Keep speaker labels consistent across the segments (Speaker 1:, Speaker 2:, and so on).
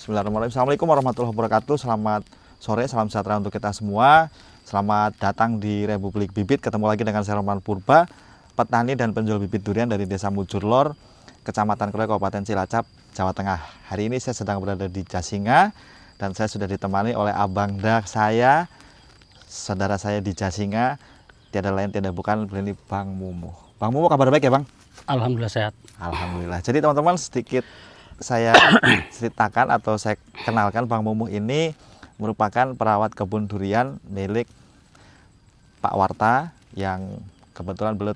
Speaker 1: Bismillahirrahmanirrahim. Assalamualaikum warahmatullahi wabarakatuh. Selamat sore, salam sejahtera untuk kita semua. Selamat datang di Republik Bibit. Ketemu lagi dengan saya Roman Purba, petani dan penjual bibit durian dari Desa Mujurlor, Kecamatan Kloi, Kabupaten Cilacap, Jawa Tengah. Hari ini saya sedang berada di Jasinga dan saya sudah ditemani oleh abang dak saya, saudara saya di Jasinga. Tiada lain tiada bukan, ini Bang Mumu. Bang Mumu kabar baik ya Bang?
Speaker 2: Alhamdulillah sehat.
Speaker 1: Alhamdulillah. Jadi teman-teman sedikit saya ceritakan atau saya kenalkan, Bang Mumu ini merupakan perawat kebun durian milik Pak Warta yang kebetulan beliau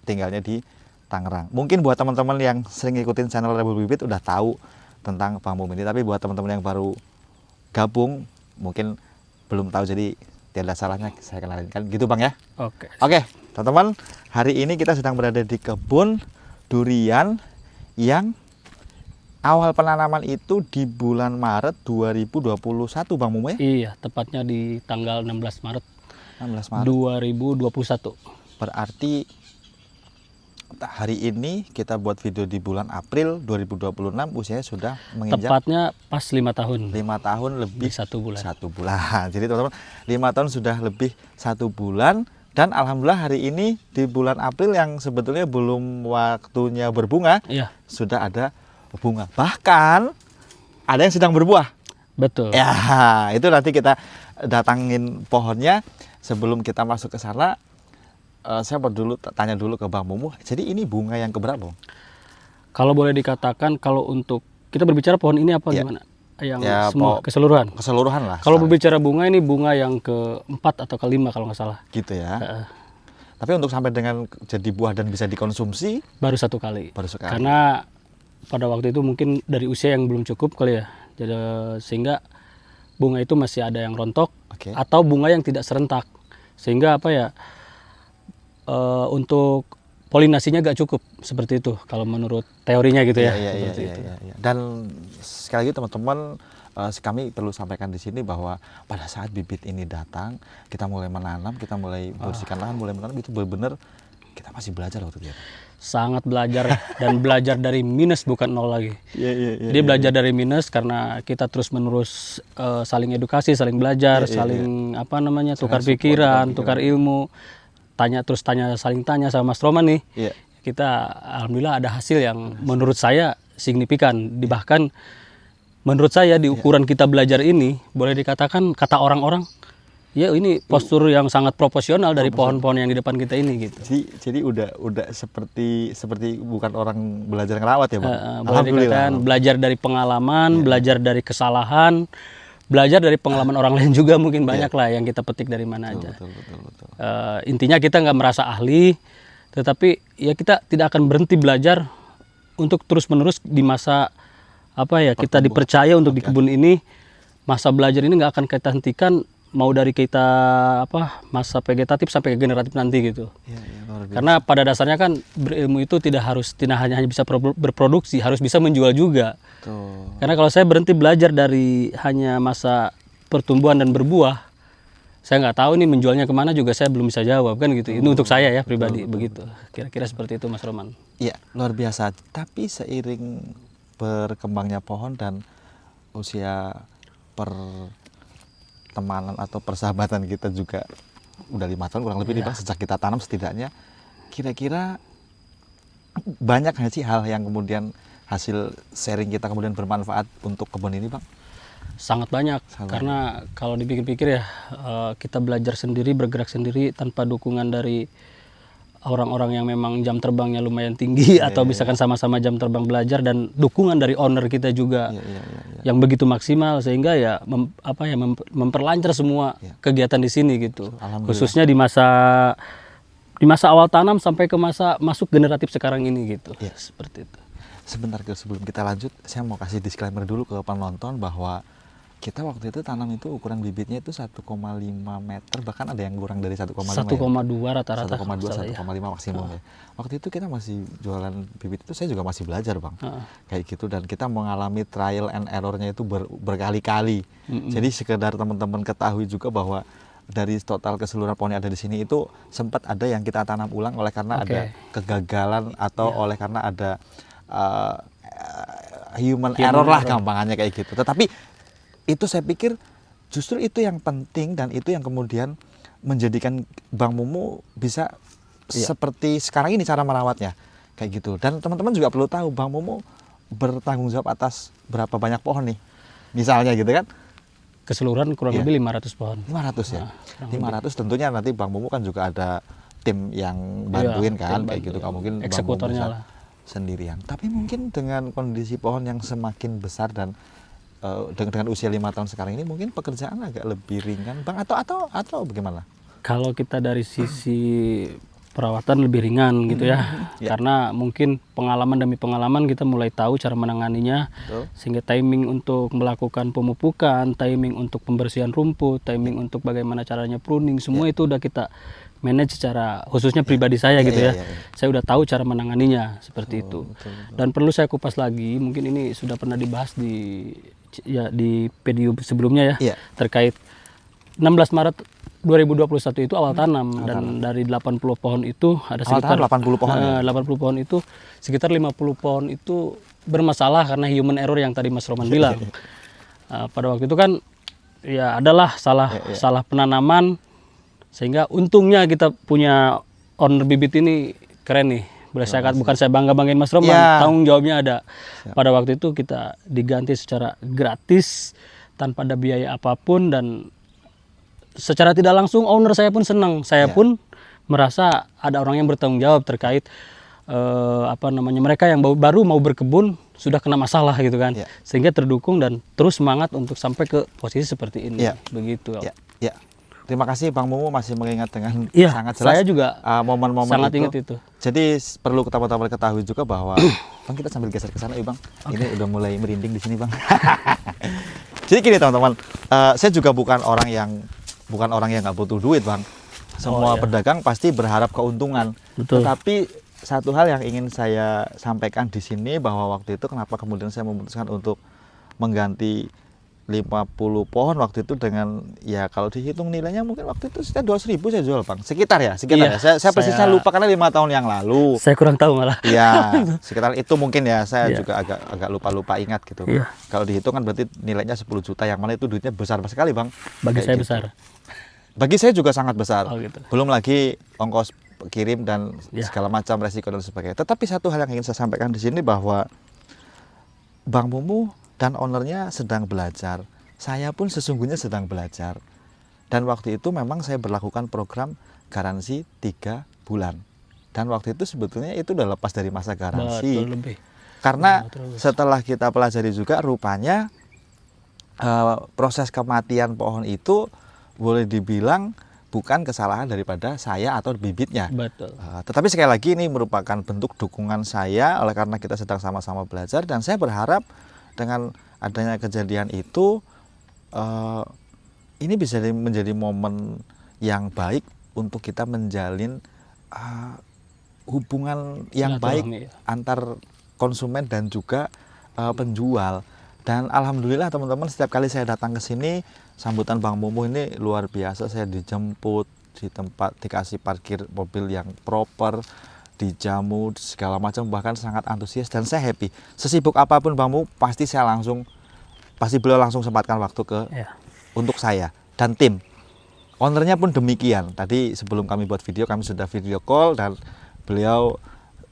Speaker 1: tinggalnya di Tangerang. Mungkin buat teman-teman yang sering ikutin channel Republik Bibit udah tahu tentang Bang Mumu ini, tapi buat teman-teman yang baru gabung mungkin belum tahu, jadi tidak salahnya saya kenalin kan gitu Bang ya.
Speaker 2: Oke.
Speaker 1: Oke, teman-teman, hari ini kita sedang berada di kebun durian yang awal penanaman itu di bulan Maret 2021 Bang Mumu ya?
Speaker 2: Iya, tepatnya di tanggal 16 Maret
Speaker 1: 16 Maret.
Speaker 2: 2021.
Speaker 1: Berarti hari ini kita buat video di bulan April 2026, usianya sudah menginjak
Speaker 2: Tepatnya pas 5 tahun.
Speaker 1: 5 tahun lebih
Speaker 2: 1 bulan.
Speaker 1: 1 bulan. Jadi teman-teman, 5 tahun sudah lebih 1 bulan. Dan alhamdulillah hari ini di bulan April yang sebetulnya belum waktunya berbunga,
Speaker 2: Iya,
Speaker 1: sudah ada bunga. Bahkan ada yang sedang berbuah.
Speaker 2: betul.
Speaker 1: Ya, itu nanti kita datangin pohonnya. Sebelum kita masuk ke sana, saya perlu tanya dulu ke Bang Mumu. Jadi ini bunga yang keberapa, Bang?
Speaker 2: Kalau boleh dikatakan, kalau untuk kita berbicara pohon ini apa
Speaker 1: Iya.
Speaker 2: gimana? Yang
Speaker 1: Ya,
Speaker 2: semua keseluruhan.
Speaker 1: Keseluruhan lah.
Speaker 2: Kalau berbicara bunga, ini bunga yang keempat atau kelima kalau nggak salah.
Speaker 1: Gitu ya.
Speaker 2: Heeh.
Speaker 1: Tapi untuk sampai dengan jadi buah dan bisa dikonsumsi
Speaker 2: Baru 1 kali.
Speaker 1: baru sekali.
Speaker 2: Karena pada waktu itu mungkin dari usia yang belum cukup kali ya. Jadi sehingga bunga itu masih ada yang rontok
Speaker 1: Oke.
Speaker 2: atau bunga yang tidak serentak. Sehingga apa ya? Untuk polinasinya gak cukup seperti itu kalau menurut teorinya gitu ya. Seperti itu.
Speaker 1: Iya. Dan sekali lagi teman-teman, kami perlu sampaikan di sini bahwa pada saat bibit ini datang, kita mulai menanam, kita mulai bersihkan lahan, mulai menanam, itu benar-benar kita masih belajar waktu itu ya.
Speaker 2: Sangat belajar dan belajar dari minus bukan nol lagi.
Speaker 1: Iya.
Speaker 2: Jadi belajar dari minus karena kita terus-menerus saling edukasi, saling belajar, saling apa namanya, tukar pikiran, tukar ilmu. Saling tanya sama Mas Roman nih.
Speaker 1: Iya.
Speaker 2: Kita alhamdulillah ada hasil yang menurut saya signifikan. Bahkan menurut saya di ukuran kita belajar ini boleh dikatakan kata orang-orang, ya ini postur yang sangat proporsional dari pohon-pohon yang di depan kita ini gitu.
Speaker 1: Jadi udah seperti bukan orang belajar ngerawat ya, Bang.
Speaker 2: Boleh dikatakan belajar dari pengalaman, belajar dari kesalahan, belajar dari pengalaman orang lain juga mungkin banyak lah yang kita petik dari mana aja.
Speaker 1: Betul.
Speaker 2: Intinya kita nggak merasa ahli, tetapi ya kita tidak akan berhenti belajar untuk terus-menerus di masa apa ya kita dipercaya untuk di kebun ini. Masa belajar ini nggak akan kita hentikan, mau dari kita masa vegetatif sampai ke generatif nanti gitu.
Speaker 1: Iya, luar biasa.
Speaker 2: Karena pada dasarnya kan berilmu itu tidak hanya bisa berproduksi, harus bisa menjual juga.
Speaker 1: Tuh.
Speaker 2: Karena kalau saya berhenti belajar dari hanya masa pertumbuhan dan berbuah, saya nggak tahu nih menjualnya kemana juga saya belum bisa jawab kan gitu. Ini untuk saya ya pribadi begitu. Kira-kira seperti itu Mas Roman.
Speaker 1: Iya, luar biasa. Tapi seiring berkembangnya pohon dan usia pertemanan atau persahabatan kita juga udah 5 tahun kurang lebih nih Bang, sejak kita tanam setidaknya, kira-kira banyak nggak sih hal yang kemudian hasil sharing kita kemudian bermanfaat untuk kebun ini Bang?
Speaker 2: Sangat banyak. Karena kalau dipikir-pikir ya kita belajar sendiri, bergerak sendiri tanpa dukungan dari orang-orang yang memang jam terbangnya lumayan tinggi atau misalkan sama-sama jam terbang belajar dan dukungan dari owner kita juga yang begitu maksimal sehingga ya memperlancar semua kegiatan di sini gitu. Khususnya di masa awal tanam sampai ke masa masuk generatif sekarang ini gitu. Seperti itu.
Speaker 1: Sebentar sebelum kita lanjut, saya mau kasih disclaimer dulu ke penonton bahwa kita waktu itu tanam itu ukuran bibitnya itu 1,5 meter, bahkan ada yang kurang dari 1,5
Speaker 2: 1,2 rata-rata
Speaker 1: 1,2, 1,5 maksimum ya. Waktu itu kita masih jualan bibit itu, saya juga masih belajar Bang, kayak gitu, dan kita mengalami trial and errornya itu berkali-kali. Jadi sekedar teman-teman ketahui juga bahwa dari total keseluruhan pohon yang ada di sini itu sempat ada yang kita tanam ulang oleh karena ada kegagalan atau oleh karena ada human
Speaker 2: Human
Speaker 1: error lah
Speaker 2: error.
Speaker 1: gampangannya kayak gitu. Tetapi itu saya pikir justru itu yang penting dan itu yang kemudian menjadikan Bang Mumu bisa
Speaker 2: Iya.
Speaker 1: seperti sekarang ini cara merawatnya kayak gitu. Dan teman-teman juga perlu tahu Bang Mumu bertanggung jawab atas berapa banyak pohon nih. Misalnya gitu kan.
Speaker 2: Keseluruhan kurang
Speaker 1: Iya.
Speaker 2: lebih 500 pohon.
Speaker 1: 500 ya.
Speaker 2: Nah, kurang
Speaker 1: 500 tentunya nanti Bang Mumu kan juga ada tim yang
Speaker 2: Iya,
Speaker 1: bantuin kan
Speaker 2: tim
Speaker 1: kayak
Speaker 2: bantu
Speaker 1: gitu.
Speaker 2: yang
Speaker 1: Nggak mungkin Bang Mumu
Speaker 2: eksekutornya
Speaker 1: bisa
Speaker 2: lah.
Speaker 1: sendirian. Tapi mungkin dengan kondisi pohon yang semakin besar dan dengan usia 5 tahun sekarang ini mungkin pekerjaan agak lebih ringan Bang atau bagaimana?
Speaker 2: Kalau kita dari sisi perawatan lebih ringan gitu ya,
Speaker 1: Ya.
Speaker 2: karena mungkin pengalaman demi pengalaman kita mulai tahu cara menanganinya,
Speaker 1: Betul.
Speaker 2: sehingga timing untuk melakukan pemupukan, timing untuk pembersihan rumput, timing untuk bagaimana caranya pruning, semua itu udah kita manage secara khususnya pribadi saya gitu ya.
Speaker 1: Iya.
Speaker 2: Saya udah tahu cara menanganinya seperti itu.
Speaker 1: Betul.
Speaker 2: Dan perlu saya kupas lagi, mungkin ini sudah pernah dibahas di video sebelumnya ya,
Speaker 1: Iya.
Speaker 2: terkait 16 Maret 2021 itu awal tanam, dan dari 80 pohon itu ada
Speaker 1: Awal
Speaker 2: sekitar
Speaker 1: tanam 80 pohon ya?
Speaker 2: 80 pohon itu sekitar 50 pohon itu bermasalah karena human error yang tadi Mas Roman bilang. Pada waktu itu kan ya adalah salah penanaman, sehingga untungnya kita punya owner bibit ini keren nih. Boleh saya katakan, bukan saya banggain Mas Roman,
Speaker 1: Ya.
Speaker 2: tanggung jawabnya ada. Pada waktu itu kita diganti secara gratis tanpa ada biaya apapun, dan secara tidak langsung owner saya pun senang. Saya pun merasa ada orang yang bertanggung jawab terkait mereka yang baru mau berkebun sudah kena masalah gitu kan.
Speaker 1: Ya.
Speaker 2: Sehingga terdukung dan terus semangat untuk sampai ke posisi seperti ini.
Speaker 1: Ya.
Speaker 2: Begitu.
Speaker 1: Ya. Terima kasih Bang Mumu masih mengingat dengan
Speaker 2: Iya,
Speaker 1: sangat jelas.
Speaker 2: saya juga
Speaker 1: momen-momen
Speaker 2: sangat
Speaker 1: itu.
Speaker 2: ingat itu.
Speaker 1: Jadi perlu teman-teman ketahui juga bahwa Bang, kita sambil geser ke sana yuk Bang. Ini udah mulai merinding di sini Bang. Jadi gini teman-teman, saya juga bukan orang yang nggak butuh duit Bang. Semua
Speaker 2: iya.
Speaker 1: pedagang pasti berharap keuntungan.
Speaker 2: Betul.
Speaker 1: Tetapi satu hal yang ingin saya sampaikan di sini bahwa waktu itu kenapa kemudian saya memutuskan untuk mengganti 50 pohon waktu itu dengan ya kalau dihitung nilainya mungkin waktu itu sekitar 200.000 saya jual Bang. Sekitar
Speaker 2: Iya,
Speaker 1: ya. Saya persisnya lupa karena 5 tahun yang lalu.
Speaker 2: Saya kurang tahu malah.
Speaker 1: Iya, sekitar itu mungkin ya. Saya
Speaker 2: Iya.
Speaker 1: juga agak lupa ingat gitu.
Speaker 2: Iya.
Speaker 1: Kalau dihitung kan berarti nilainya 10 juta yang mana itu duitnya besar sekali, Bang.
Speaker 2: Bagi
Speaker 1: Kayak
Speaker 2: saya
Speaker 1: gitu.
Speaker 2: besar.
Speaker 1: Bagi saya juga sangat besar.
Speaker 2: Oh, gitu.
Speaker 1: Belum lagi ongkos kirim dan
Speaker 2: Iya.
Speaker 1: segala macam resiko dan sebagainya. Tetapi satu hal yang ingin saya sampaikan di sini bahwa Bang Mumu dan ownernya sedang belajar. Saya pun sesungguhnya sedang belajar. Dan waktu itu memang saya berlakukan program garansi 3 bulan. Dan waktu itu sebetulnya itu udah lepas dari masa garansi.
Speaker 2: Betul lebih.
Speaker 1: Karena
Speaker 2: Terus.
Speaker 1: setelah kita pelajari juga rupanya proses kematian pohon itu boleh dibilang bukan kesalahan daripada saya atau bibitnya.
Speaker 2: Betul.
Speaker 1: Tetapi sekali lagi ini merupakan bentuk dukungan saya oleh karena kita sedang sama-sama belajar, dan saya berharap dengan adanya kejadian itu ini bisa menjadi momen yang baik untuk kita menjalin hubungan yang baik
Speaker 2: Silaturahmi, ya.
Speaker 1: antar konsumen dan juga penjual. Dan alhamdulillah teman-teman, setiap kali saya datang ke sini sambutan Bang Mumu ini luar biasa. Saya dijemput di tempat, dikasih parkir mobil yang proper, dijamu segala macam, bahkan sangat antusias dan saya happy. Sesibuk apapun Bang Mumu pasti beliau langsung sempatkan waktu
Speaker 2: Ya.
Speaker 1: untuk saya dan tim. Ownernya pun demikian. Tadi sebelum kami buat video, kami sudah video call dan beliau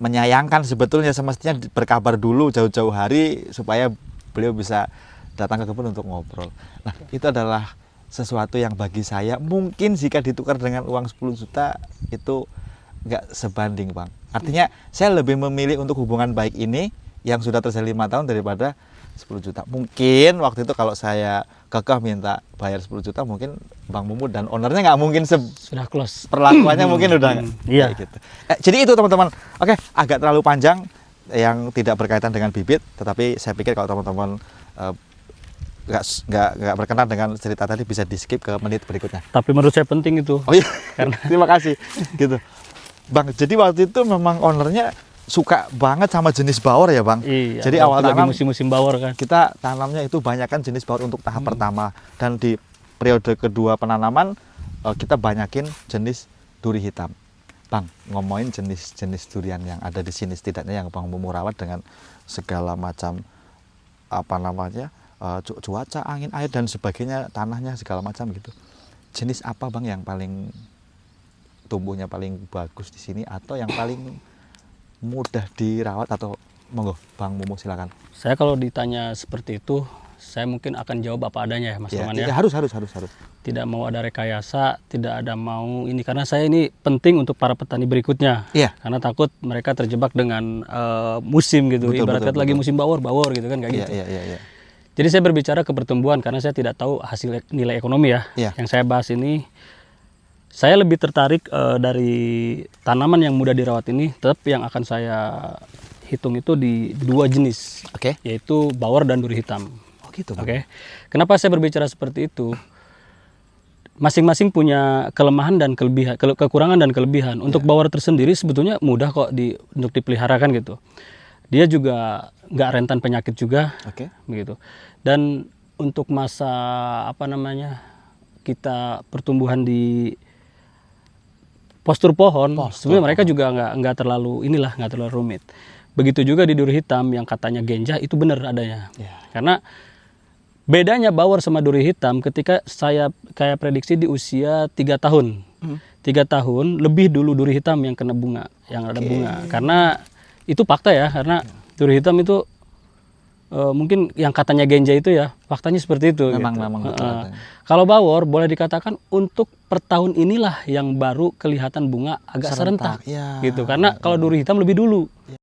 Speaker 1: menyayangkan sebetulnya semestinya berkabar dulu jauh-jauh hari supaya beliau bisa datang ke kebun untuk ngobrol. Nah, itu adalah sesuatu yang bagi saya mungkin jika ditukar dengan uang 10 juta itu nggak sebanding Bang. Artinya saya lebih memilih untuk hubungan baik ini yang sudah terjadi 5 tahun daripada 10 juta. Mungkin waktu itu kalau saya kekeh minta bayar 10 juta mungkin Bang Mumu dan ownernya nggak mungkin
Speaker 2: Sudah close.
Speaker 1: perlakuannya mungkin udah
Speaker 2: Iya.
Speaker 1: kayak gitu. Jadi itu teman-teman. Oke, agak terlalu panjang yang tidak berkaitan dengan bibit, tetapi saya pikir kalau teman-teman nggak berkenan dengan cerita tadi bisa di skip ke menit berikutnya.
Speaker 2: Tapi menurut saya penting itu.
Speaker 1: Oh iya, terima kasih. Gitu, Bang. Jadi waktu itu memang ownernya suka banget sama jenis bawor ya Bang.
Speaker 2: Iya.
Speaker 1: Jadi awal
Speaker 2: lagi
Speaker 1: tanam
Speaker 2: musim-musim bawor kan.
Speaker 1: kita tanamnya itu banyak kan jenis bawor untuk tahap pertama, dan di periode kedua penanaman kita banyakin jenis duri hitam. Bang, ngomongin jenis-jenis durian yang ada di sini setidaknya yang Bang Mumu rawat dengan segala macam apa namanya cuaca, angin, air dan sebagainya, tanahnya segala macam gitu. Jenis apa Bang yang paling tumbuhnya paling bagus di sini atau yang paling mudah dirawat atau monggo Bang Mumu silakan.
Speaker 2: Saya kalau ditanya seperti itu, saya mungkin akan jawab apa adanya ya Mas Roman ya.
Speaker 1: Harus.
Speaker 2: Tidak mau ada rekayasa, tidak ada mau ini, karena saya ini penting untuk para petani berikutnya.
Speaker 1: Iya.
Speaker 2: Karena takut mereka terjebak dengan musim gitu. Ibaratnya lagi musim bawor gitu kan kayak gitu.
Speaker 1: Iya.
Speaker 2: Jadi saya berbicara ke pertumbuhan karena saya tidak tahu hasil nilai ekonomi ya.
Speaker 1: Iya.
Speaker 2: Yang saya bahas ini, saya lebih tertarik dari tanaman yang mudah dirawat ini, tetap yang akan saya hitung itu di 2 jenis,
Speaker 1: Oke.
Speaker 2: yaitu bawor dan duri hitam.
Speaker 1: Oh gitu Bang.
Speaker 2: Oke. Kenapa saya berbicara seperti itu? Masing-masing punya kelemahan dan kelebihan, kekurangan dan kelebihan. Untuk bawor tersendiri sebetulnya mudah kok untuk dipelihara kan gitu. Dia juga nggak rentan penyakit juga,
Speaker 1: Oke.
Speaker 2: begitu. Dan untuk masa apa namanya kita pertumbuhan di postur pohon, sebenarnya mereka juga nggak terlalu rumit. Begitu juga di duri hitam yang katanya genjah itu benar adanya.
Speaker 1: Iya.
Speaker 2: Karena bedanya bawor sama duri hitam ketika saya kayak prediksi di usia 3 tahun. 3 tahun lebih dulu duri hitam yang kena bunga, yang ada bunga. Karena itu fakta ya, karena duri hitam itu mungkin yang katanya genja itu ya, faktanya seperti itu.
Speaker 1: Memang
Speaker 2: gitu.
Speaker 1: betul.
Speaker 2: Kalau bawor boleh dikatakan untuk per tahun inilah yang baru kelihatan bunga agak serentak.
Speaker 1: Ya.
Speaker 2: Gitu. Karena kalau duri hitam lebih dulu.